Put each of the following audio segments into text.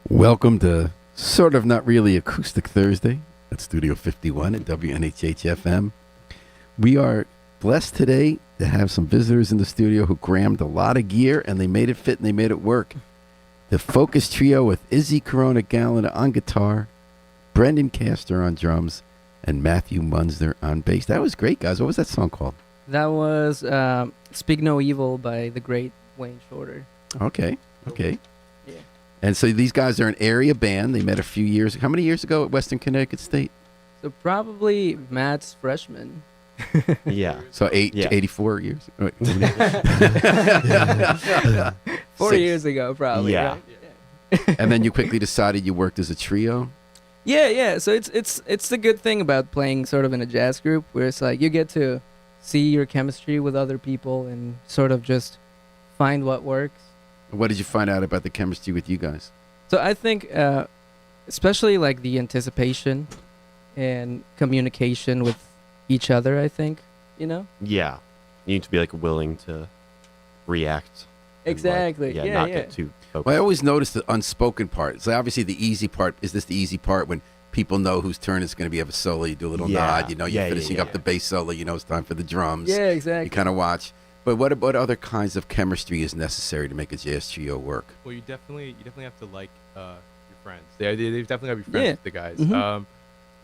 Welcome to sort of not really Acoustic Thursday at Studio 51 at WNHH-FM. We are blessed today to have some visitors in the studio who crammed a lot of gear and they made it fit and they made it work. The Focus Trio with Izzy Corona-Galan on guitar, Brendan Castor on drums, and Matthew Munzer on bass. That was great, guys. What was that song called? That was Speak No Evil by the great Wayne Shorter. Okay. Yeah. And so these guys are an area band. They met a few years. How many years ago at Western Connecticut State? So probably Matt's freshman. Yeah. So 84 years? Wait, 4 years ago, probably. Yeah. Right? And then you quickly decided you worked as a trio? Yeah. So it's the good thing about playing sort of in a jazz group where it's like you get to see your chemistry with other people and sort of just find what works. What did you find out about the chemistry with you guys? So I think especially like the anticipation and communication with each other, I think, you know? Yeah. You need to be like willing to react. Exactly. And, Yeah, not yeah. get too focused. Well, I always notice the unspoken part. So obviously the easy part, is this the easy part when people know whose turn it's going to be? Have a solo, you do a little nod, you know, you're finishing up the bass solo, you know it's time for the drums. Yeah, exactly. You kind of watch. But what other kinds of chemistry is necessary to make a jazz trio work? Well, you definitely have to like your friends. They definitely got to be friends with the guys. Mm-hmm.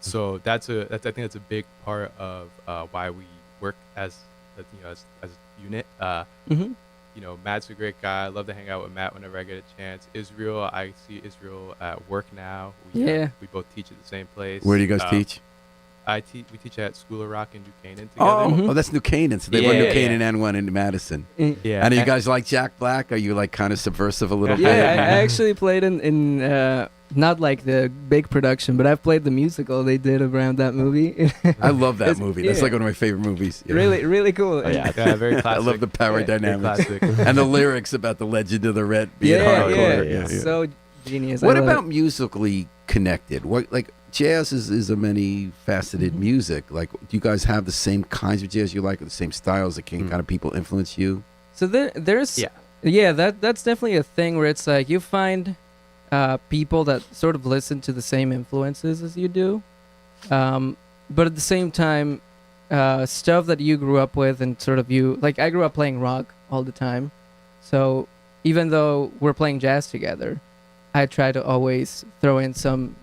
So I think that's a big part of why we work as a unit. Mm-hmm. You know, Matt's a great guy. I love to hang out with Matt whenever I get a chance. Israel, I see Israel at work now. We both teach at the same place. Where do you guys teach? We teach at School of Rock in New Canaan together. Oh, that's New Canaan. So they won New Canaan and one in Madison. Yeah. And are you guys like Jack Black? Are you like kind of subversive a little bit? Yeah, I actually played in not like the big production, but I've played the musical they did around that movie. I love that movie. That's like one of my favorite movies. Yeah. Really cool. Oh, yeah. Very classic. I love the power dynamics. Classic. And the lyrics about the legend of the Red being hardcore. Yeah. So genius. What about musically connected? What, like, jazz is a many-faceted music. Like, do you guys have the same kinds of jazz you like, or the same styles that can kind of people influence you? So there's that's definitely a thing where it's like you find people that sort of listen to the same influences as you do, but at the same time, stuff that you grew up with and sort of like I grew up playing rock all the time, so even though we're playing jazz together, I try to always throw in some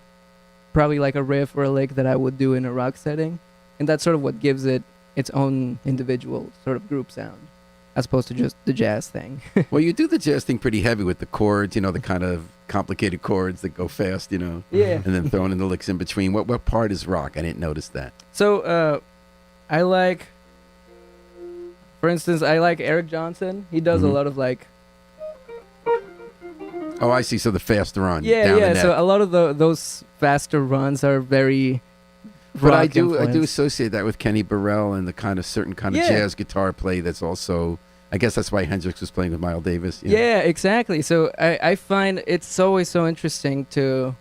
probably like a riff or a lick that I would do in a rock setting, and that's sort of what gives it its own individual sort of group sound, as opposed to just the jazz thing. Well, you do the jazz thing pretty heavy with the chords, you know, the kind of complicated chords that go fast, Yeah. Yeah. And then throwing in the licks in between. What part is rock? I didn't notice that. So I like, for instance, I like Eric Johnson. He does a lot of like. Oh, I see. So the fast run. Yeah, down yeah. the neck. So a lot of those faster runs are very. But I rock do influenced. associate that with Kenny Burrell and the kind of certain kind of jazz guitar play that's also. I guess that's why Hendrix was playing with Miles Davis. Yeah, exactly. So I find it's always so interesting to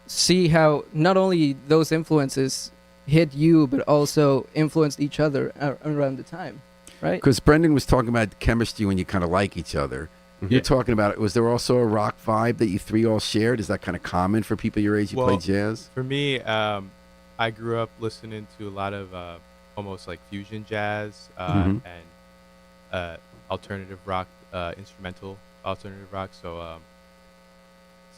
see how not only those influences hit you, but also influenced each other around the time, right? Because Brendan was talking about chemistry when you kind of like each other. Mm-hmm. You're talking about, was there also a rock vibe that you three all shared? Is that kind of common for people your age who play jazz? For me, I grew up listening to a lot of almost like fusion jazz and alternative rock, instrumental alternative rock. So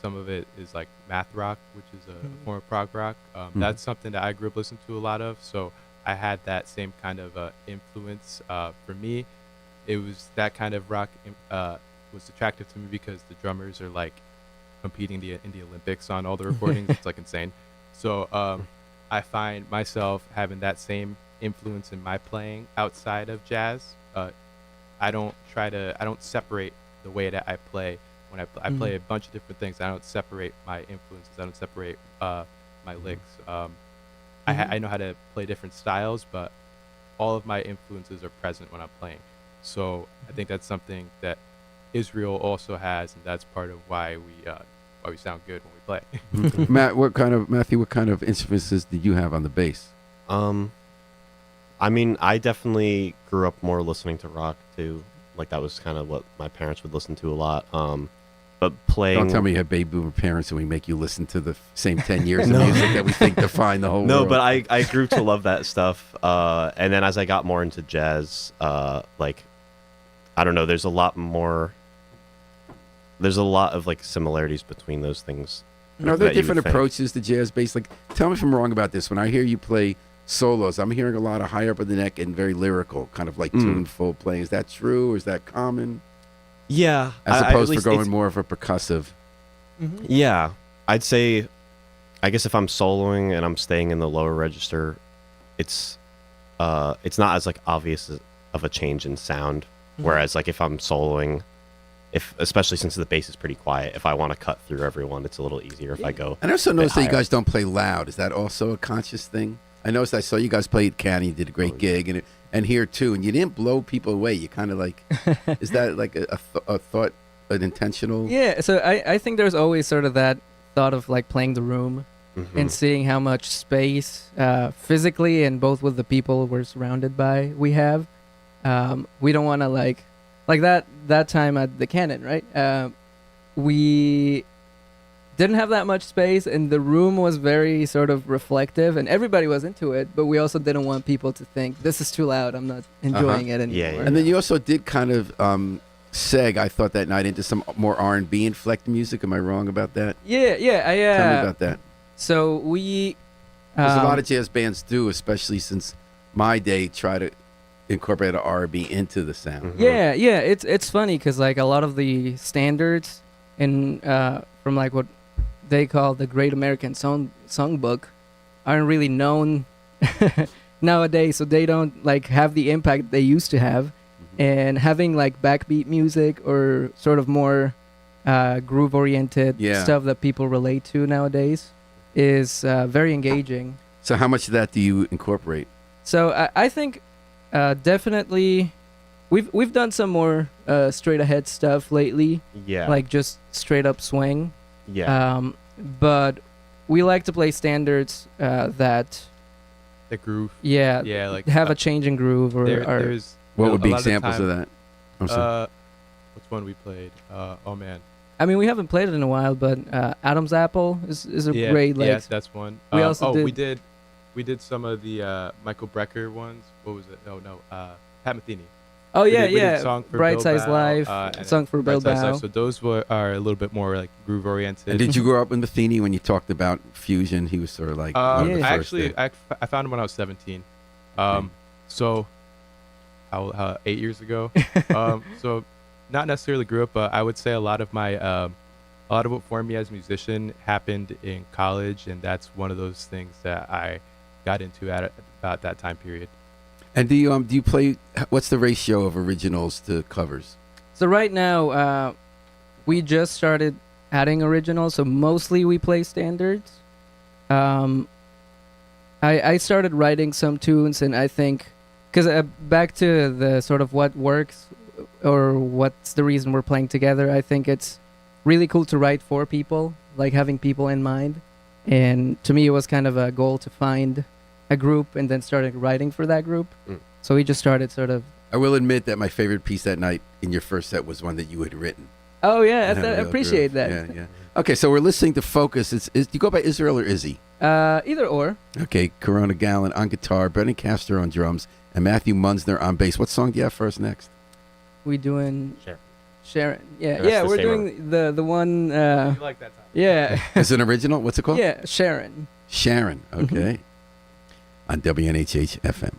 some of it is like math rock, which is a form of prog rock. That's something that I grew up listening to a lot of. So I had that same kind of influence. For me, it was that kind of rock was attractive to me because the drummers are like competing in the Olympics on all the recordings. It's like insane. So I find myself having that same influence in my playing outside of jazz. I don't separate the way that I play. When I play a bunch of different things, I don't separate my influences. I don't separate my licks. I know how to play different styles, but all of my influences are present when I'm playing. So I think that's something that Israel also has, and that's part of why we sound good when we play. Matthew, what kind of influences did you have on the bass? I mean, I definitely grew up more listening to rock too. Like that was kind of what my parents would listen to a lot. But playing. Don't tell me you have baby boomer parents and we make you listen to the same 10 years of music that we think define the whole world. No, but I grew to love that stuff. And then as I got more into jazz, like, I don't know, there's a lot of like similarities between those things. Are there different approaches to jazz bass? Like, tell me if I'm wrong about this. When I hear you play solos, I'm hearing a lot of high up in the neck and very lyrical, kind of like tuneful playing. Is that true, or is that common? Yeah. As opposed to going more of a percussive. Yeah. I'd say, I guess if I'm soloing and I'm staying in the lower register, it's not as like obvious of a change in sound. Whereas like if I'm soloing, especially since the bass is pretty quiet, if I want to cut through everyone, it's a little easier if I go. And I also noticed that you guys don't play loud. Is that also a conscious thing? I noticed I saw you guys play at Canny, you did a great gig, and here too, and you didn't blow people away. You kind of like, is that like a thought, an intentional? Yeah, so I think there's always sort of that thought of like playing the room and seeing how much space physically and both with the people we're surrounded by we have. We don't want to like that time at the Cannon, right? We didn't have that much space and the room was very sort of reflective and everybody was into it, but we also didn't want people to think this is too loud, I'm not enjoying it anymore. Yeah. And then you also did kind of seg, I thought, that night into some more R&B inflected music. Am I wrong about that? Yeah. Tell me about that. So we Because a lot of jazz bands do, especially since my day, try to incorporate an R&B into the sound. Yeah, it's funny because like a lot of the standards from like what they call the Great American Songbook aren't really known nowadays, so they don't like have the impact they used to have. And having like backbeat music or sort of more groove oriented stuff that people relate to nowadays is very engaging. So how much of that do you incorporate? So I think definitely we've done some more straight ahead stuff lately. Yeah. Like just straight up swing. Yeah. But we like to play standards that The groove. yeah Like have a change in groove or there's What would be a lot examples the of time, that? I'm sorry. What's one we played? Oh man. I mean, we haven't played it in a while, but Adam's Apple is a great like. Yes, that's one. We also we did some of the Michael Brecker ones. What was it? No, Pat Metheny. Oh We yeah, did yeah. Song for Bright Size Bilbao, Life, and Song for Bright Size Bilbao. Life. So those are a little bit more like groove oriented. And did you grow up with Metheny when you talked about fusion? He was sort of like one of the first Actually, there. I found him when I was 17. So, how 8 years ago. So, not necessarily grew up, but I would say a lot of my a lot of what formed me as a musician happened in college, and that's one of those things that I got into at about that time period. And do you play? What's the ratio of originals to covers? So right now, we just started adding originals. So mostly we play standards. I started writing some tunes, and I think, because back to the sort of what works or what's the reason we're playing together, I think it's really cool to write for people, like having people in mind. And to me, it was kind of a goal to find a group and then started writing for that group. So we just started sort of. I will admit that my favorite piece that night in your first set was one that you had written. Oh yeah, I Real appreciate groove. that. Yeah. Okay, so we're listening to Focus. Do you go by Israel or Izzy? Either or. Okay, Corona-Galan on guitar, Brendan Castor on drums, and Matthew Munsner on bass. What song do you have for us next? We doing Sharon. Yeah, That's yeah. the We're same doing the one. You like that time? Yeah, Is it an original? What's it called? yeah. Sharon. Sharon. Okay. On WNHH FM.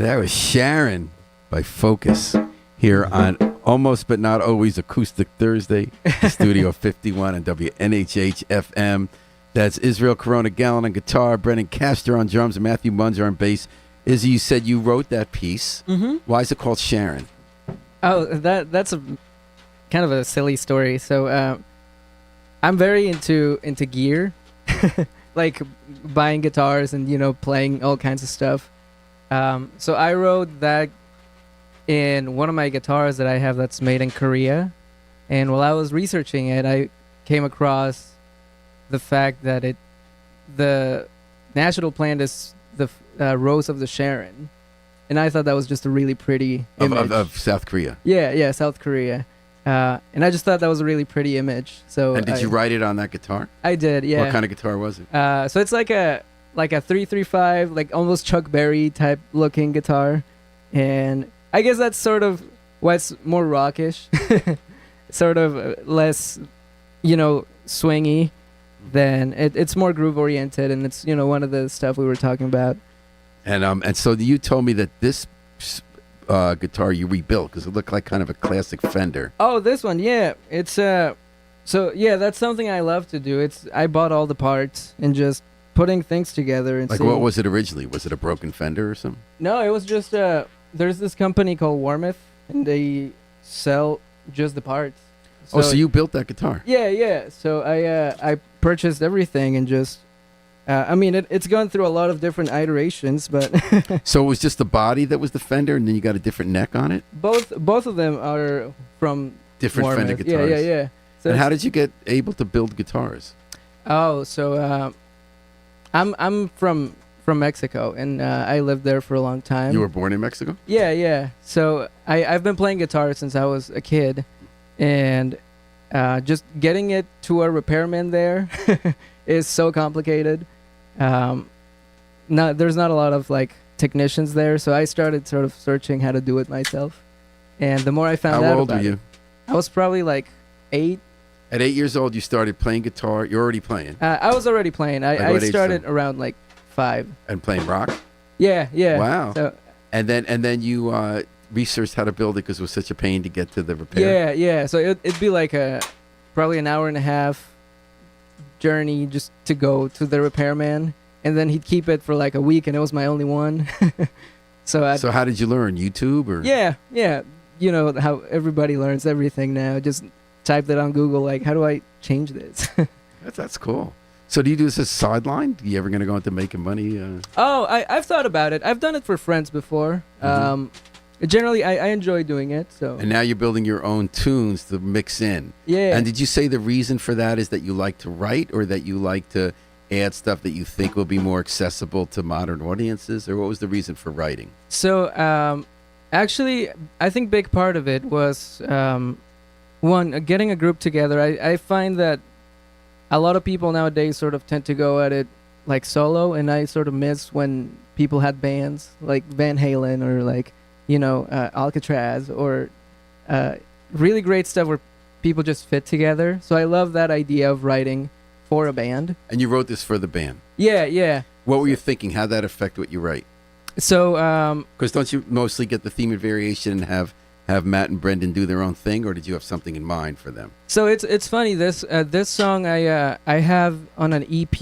That was Sharon by Focus here on Almost But Not Always Acoustic Thursday, Studio 51 on WNHH FM. That's Israel Corona-Galan on guitar, Brennan Castor on drums, and Matthew Munzer on bass. Izzy, you said you wrote that piece. Mm-hmm. Why is it called Sharon? Oh, that's a kind of a silly story. So I'm very into gear, like buying guitars and playing all kinds of stuff. So I wrote that in one of my guitars that I have that's made in Korea, and while I was researching it, I came across the fact that the national plant is the Rose of the Sharon, and I thought that was just a really pretty image. Of South Korea. Yeah, South Korea. And I just thought that was a really pretty image. So And did you write it on that guitar? I did, yeah. What kind of guitar was it? So it's like a 335, like almost Chuck Berry type looking guitar, and I guess that's sort of what's more rockish, sort of less, swingy. Then it's more groove oriented, and it's one of the stuff we were talking about. And so you told me that this guitar you rebuilt because it looked like kind of a classic Fender. Oh, this one, yeah. It's so yeah, that's something I love to do. I bought all the parts and just putting things together and like what was it originally? Was it a broken Fender or something? No, it was just there's this company called Warmouth, and they sell just the parts. So you built that guitar? Yeah. So I purchased everything and just it's gone through a lot of different iterations, but So it was just the body that was the Fender, and then you got a different neck on it? both of them are from Different Warmouth. Fender guitars. Yeah. So And how did you get able to build guitars? Oh, so I'm from Mexico, and I lived there for a long time. You were born in Mexico? Yeah. So I've been playing guitar since I was a kid, and just getting it to a repairman there is so complicated. There's not a lot of like technicians there, so I started sort of searching how to do it myself. And the more I found out How old about were you? it, I was probably like 8. At 8 years old, you started playing guitar. You're already playing. I was already playing. Like I what age started then? around like 5. And playing rock? Yeah. Wow. So, And then you researched how to build it because it was such a pain to get to the repair. Yeah. So it'd be like probably an hour and a half journey just to go to the repairman, and then he'd keep it for like a week, and it was my only one. So how did you learn? YouTube or? Yeah. You know how everybody learns everything now. Just type that on Google, like, how do I change this? That's cool. So do you do this as a sideline? Are you ever going to go into making money? I've thought about it. I've done it for friends before. Generally, I enjoy doing it. So. And now you're building your own tunes to mix in. Yeah. And did you say the reason for that is that you like to write, or that you like to add stuff that you think will be more accessible to modern audiences, or what was the reason for writing? So, actually, I think big part of it was one, getting a group together. I find that a lot of people nowadays sort of tend to go at it like solo, and I sort of miss when people had bands like Van Halen or like Alcatraz or really great stuff where people just fit together. So I love that idea of writing for a band. And you wrote this for the band. Yeah. What were you thinking? How'd that affect what you write? So because don't you mostly get the theme and variation and have Matt and Brendan do their own thing, or did you have something in mind for them? So it's funny, this song I have on an EP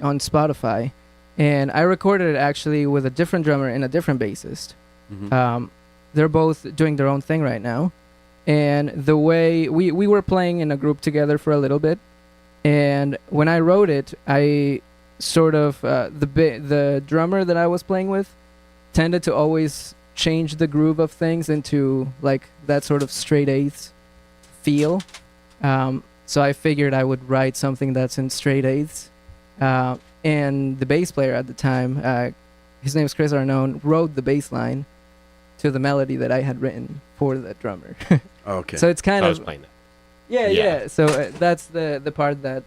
on Spotify, and I recorded it actually with a different drummer and a different bassist. Mm-hmm. They're both doing their own thing right now, and the way we were playing in a group together for a little bit, and when I wrote it, I sort of the drummer that I was playing with tended to always change the groove of things into like that sort of straight eighths feel. So I figured I would write something that's in straight eighths. And the bass player at the time, his name is Chris Arnone, wrote the bass line to the melody that I had written for the drummer. Okay. So it's kind I of was playing that. yeah. So that's the part that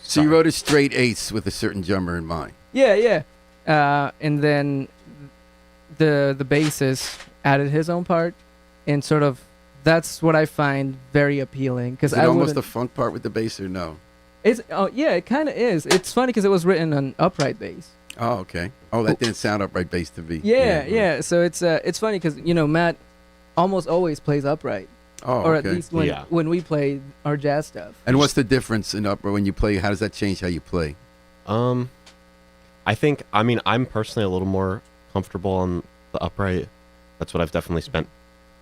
So you wrote a straight eighths with a certain drummer in mind. yeah. And then the bassist added his own part, and sort of that's what I find very appealing. Because Is it almost a funk part with the bass, or no? It kind of is. It's funny because it was written on upright bass. Oh, okay. Oh, that didn't sound upright bass to me. Yeah. So it's funny because Matt almost always plays upright, Oh, or okay. at least when we play our jazz stuff. And what's the difference in upright when you play? How does that change how you play? I think, I'm personally a little more comfortable on the upright. That's what I've definitely spent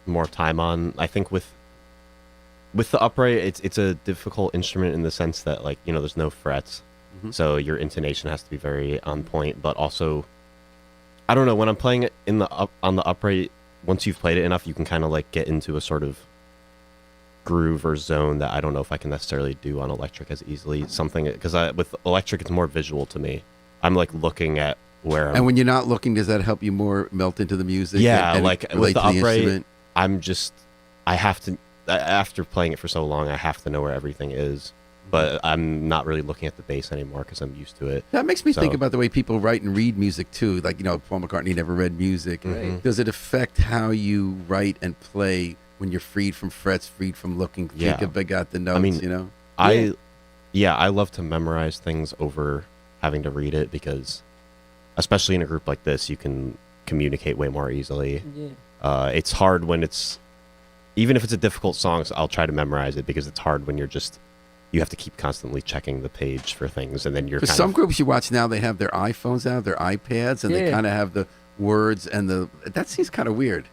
more time on. I think with the upright, it's a difficult instrument in the sense that, like, there's no frets. Mm-hmm. So your intonation has to be very on point, but also, I don't know, when I'm playing it on the upright, once you've played it enough, you can kind of like get into a sort of groove or zone that I don't know if I can necessarily do on electric as easily. Because with electric, it's more visual to me. I'm like looking at where. And when you're not looking, does that help you more melt into the music? Yeah, and like relate with the to upright, instrument? I have to, after playing it for so long, I have to know where everything is. But I'm not really looking at the bass anymore because I'm used to it. That makes me think So- about the way people write and read music too. Like, Paul McCartney never read music. Mhm. Does it affect how you write and play when you're freed from frets, freed from looking, Yeah. think about the notes, mean, Yeah. I love to memorize things over having to read it because, especially in a group like this, you can communicate way more easily. Yeah. It's hard when even if it's a difficult song, so I'll try to memorize it because it's hard when you have to keep constantly checking the page for things, and then you're For kind some of, groups you watch now, they have their iPhones out, their iPads, and they Yeah. kind of have the words that seems kind of weird.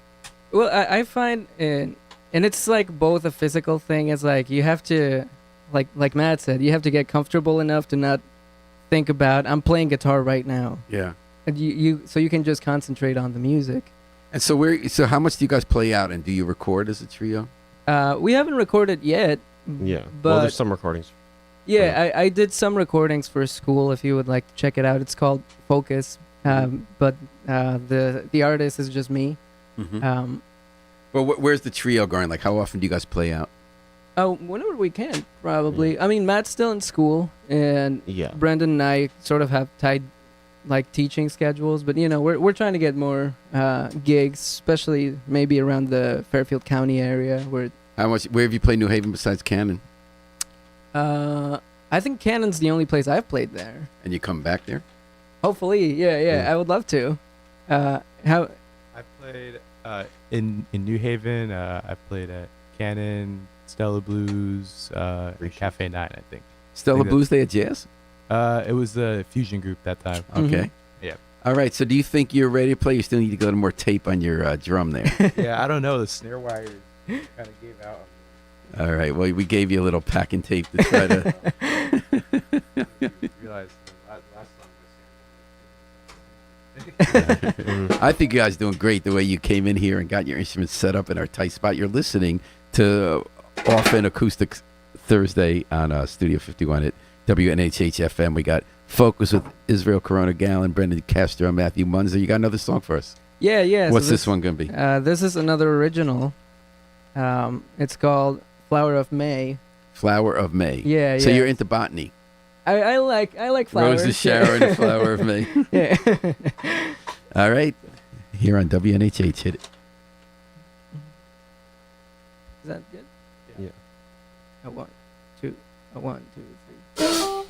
Well, I find, and it's like both a physical thing. It's like you have to, like Matt said, you have to get comfortable enough to not think about I'm playing guitar right now, Yeah. and so you can just concentrate on the music. And so how much do you guys play out, and do you record as a trio? We haven't recorded yet. yeah. But Well, there's some recordings. yeah, I did some recordings for school. If you would like to check it out, it's called Focus. But the artist is just me. Mm-hmm. Well, where's the trio going? Like, how often do you guys play out? Oh, whenever we can, probably. I mean, Matt's still in school, and Yeah. Brendan and I sort of have tied like teaching schedules. But we're trying to get more gigs, especially maybe around the Fairfield County area. Where Where have you played New Haven besides Cannon? I think Cannon's the only place I've played there. And you come back there? Hopefully, yeah. I would love to. How? I played in New Haven. I played at Cannon, Stella Blues, and Cafe 9, I think. Stella think Blues Day at Jazz? It was the fusion group that time. Okay. Yeah. All right. So do you think you're ready to play? You still need to go to more tape on your drum there. Yeah, I don't know. The snare wires kind of gave out. All right. Well, we gave you a little packing tape to try to. Realized I think you guys doing great the way you came in here and got your instruments set up in our tight spot. You're listening to Often Acoustic Thursday on Studio 51 at WNHH FM. We got Focus with Israel Corona-Galan, Brendan Castro, and Matthew Munzer. You got another song for us? Yeah. What's so this one going to be? This is another original. It's called Flower of May. Flower of May. Yeah. So you're into botany. I like flowers. Roses, Sharon, and Flower of May. Yeah. All right. Here on WNHH. Hit it. Is that good? Yeah. A one, two, three.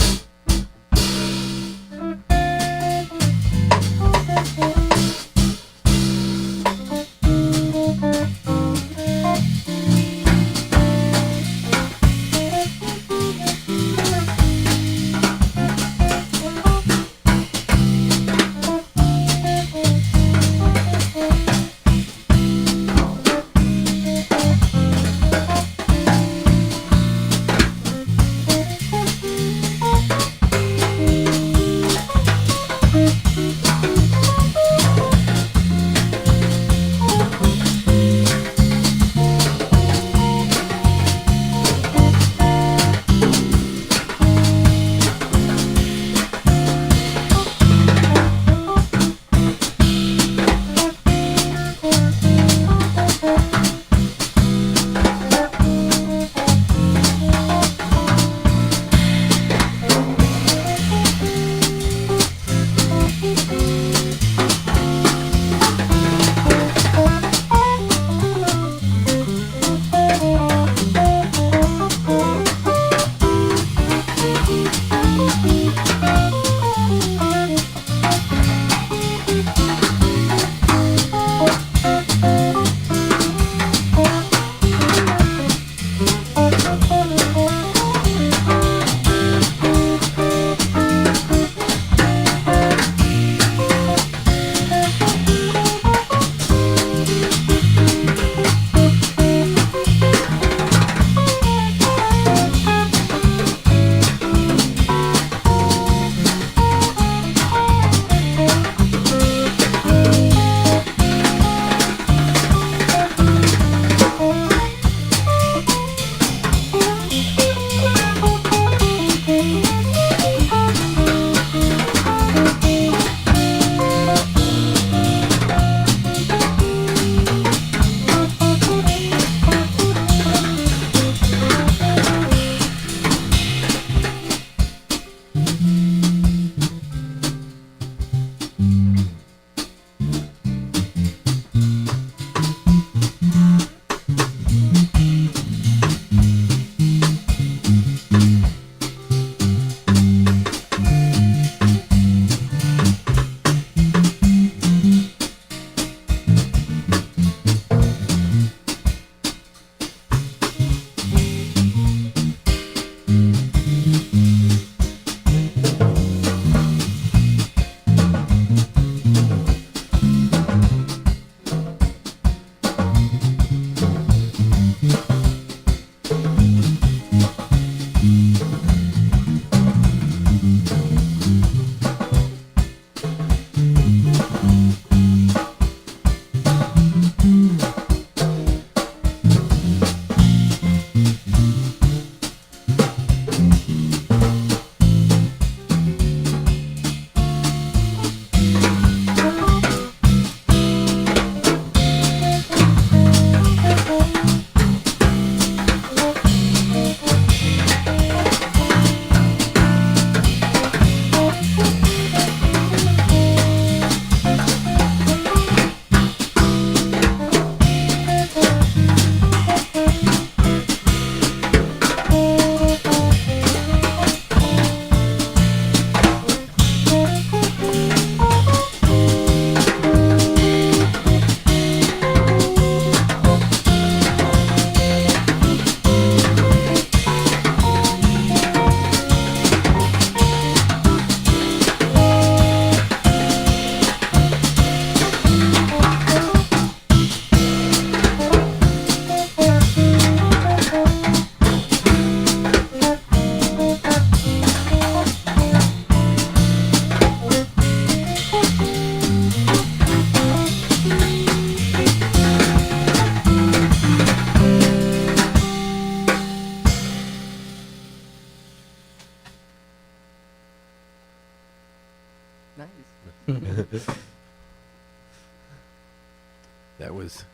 That was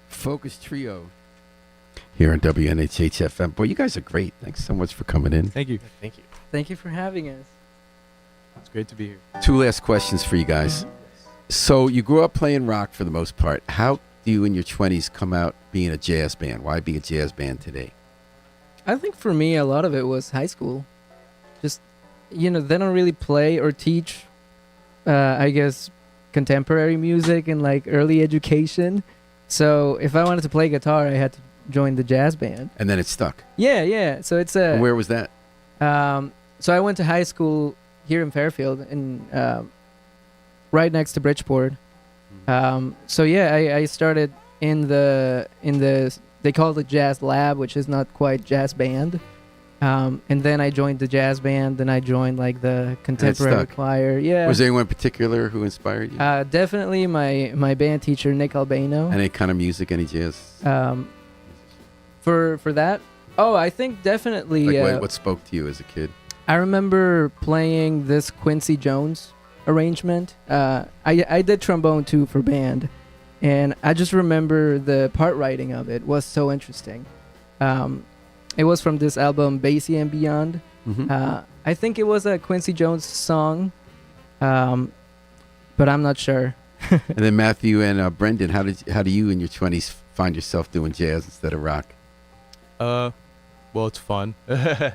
Focus Trio here on WNHH FM. Boy, you guys are great. Thanks so much for coming in. Thank you. Thank you. Thank you for having us. It's great to be here. 2 last questions for you guys. So you grew up playing rock for the most part. How do you in your 20s come out being a jazz band? Why be a jazz band today? I think for me, a lot of it was high school. Just, they don't really play or teach, I guess, contemporary music and like early education. So if I wanted to play guitar, I had to join the jazz band. And then it stuck. Yeah. So it's a. And where was that? So I went to high school here in Fairfield, and right next to Bridgeport. So yeah, I started in the they call it jazz lab, which is not quite jazz band. And then I joined the jazz band. Then I joined like the contemporary choir. Yeah. Was there anyone in particular who inspired you? Definitely my band teacher Nick Albano. Any kind of music, any jazz? For that, I think definitely. Like what spoke to you as a kid? I remember playing this Quincy Jones arrangement. I did trombone too for band, and I just remember the part writing of it was so interesting. It was from this album Basie and Beyond. Mm-hmm. I think it was a Quincy Jones song, but I'm not sure. And then Matthew and Brendan, how do you in your 20s find yourself doing jazz instead of rock? Well, it's fun. Is it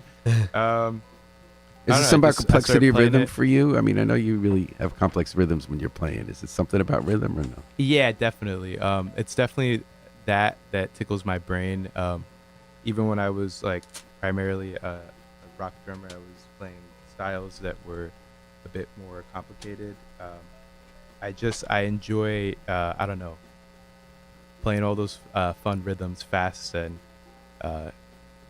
something about complexity of rhythm it. for you? I mean, I know you really have complex rhythms when you're playing. Is it something about rhythm or no? Yeah, definitely. It's definitely that tickles my brain. Even when I was like primarily a rock drummer, I was playing styles that were a bit more complicated. I enjoy I don't know, playing all those fun rhythms fast, and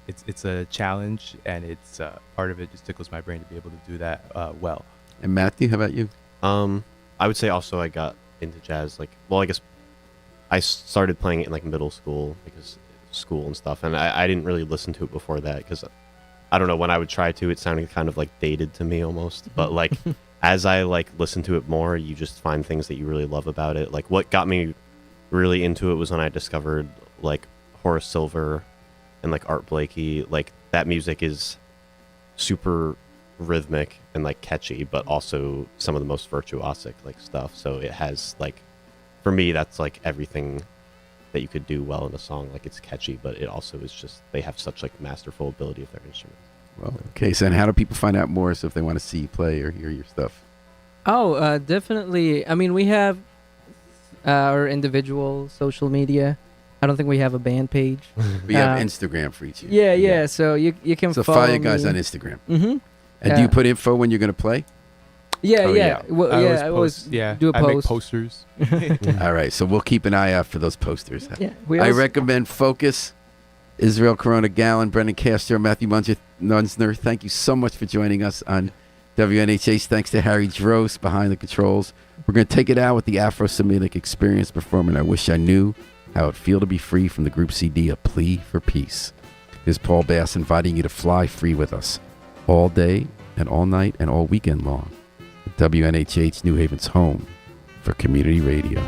it's a challenge, and it's part of it just tickles my brain to be able to do that well. And Matthew, how about you? I would say also I got into jazz I guess I started playing it in like middle school because school and stuff, and I didn't really listen to it before that because I don't know, when I would try to, it sounded kind of like dated to me almost. But like as I like listen to it more, you just find things that you really love about it. Like what got me really into it was when I discovered like Horace Silver and like Art Blakey. Like that music is super rhythmic and like catchy, but also some of the most virtuosic like stuff. So it has like, for me, that's like everything that you could do well in a song. Like it's catchy, but it also is just, they have such like masterful ability of their instruments. Well, okay. So, and how do people find out more? So, if they want to see you play or hear your stuff? Definitely. I mean, we have our individual social media. I don't think we have a band page. We have Instagram for each of you. Yeah. So you can So follow follow you guys me. on Instagram. Mm-hmm. And do you put info when you're going to play? Yeah. Oh, yeah. Well, I always do a I make post. posters. All right. So we'll keep an eye out for those posters. Yeah. I recommend Focus, Israel Corona-Galan, Brendan Castro, Matthew Nunsner. Thank you so much for joining us on WNHH. Thanks to Harry Drost behind the controls. We're going to take it out with the Afro-Semitic Experience performing I Wish I Knew How It Feel to Be Free from the group CD, A Plea for Peace. Here's Paul Bass inviting you to fly free with us all day and all night and all weekend long. WNHH, New Haven's home for community radio.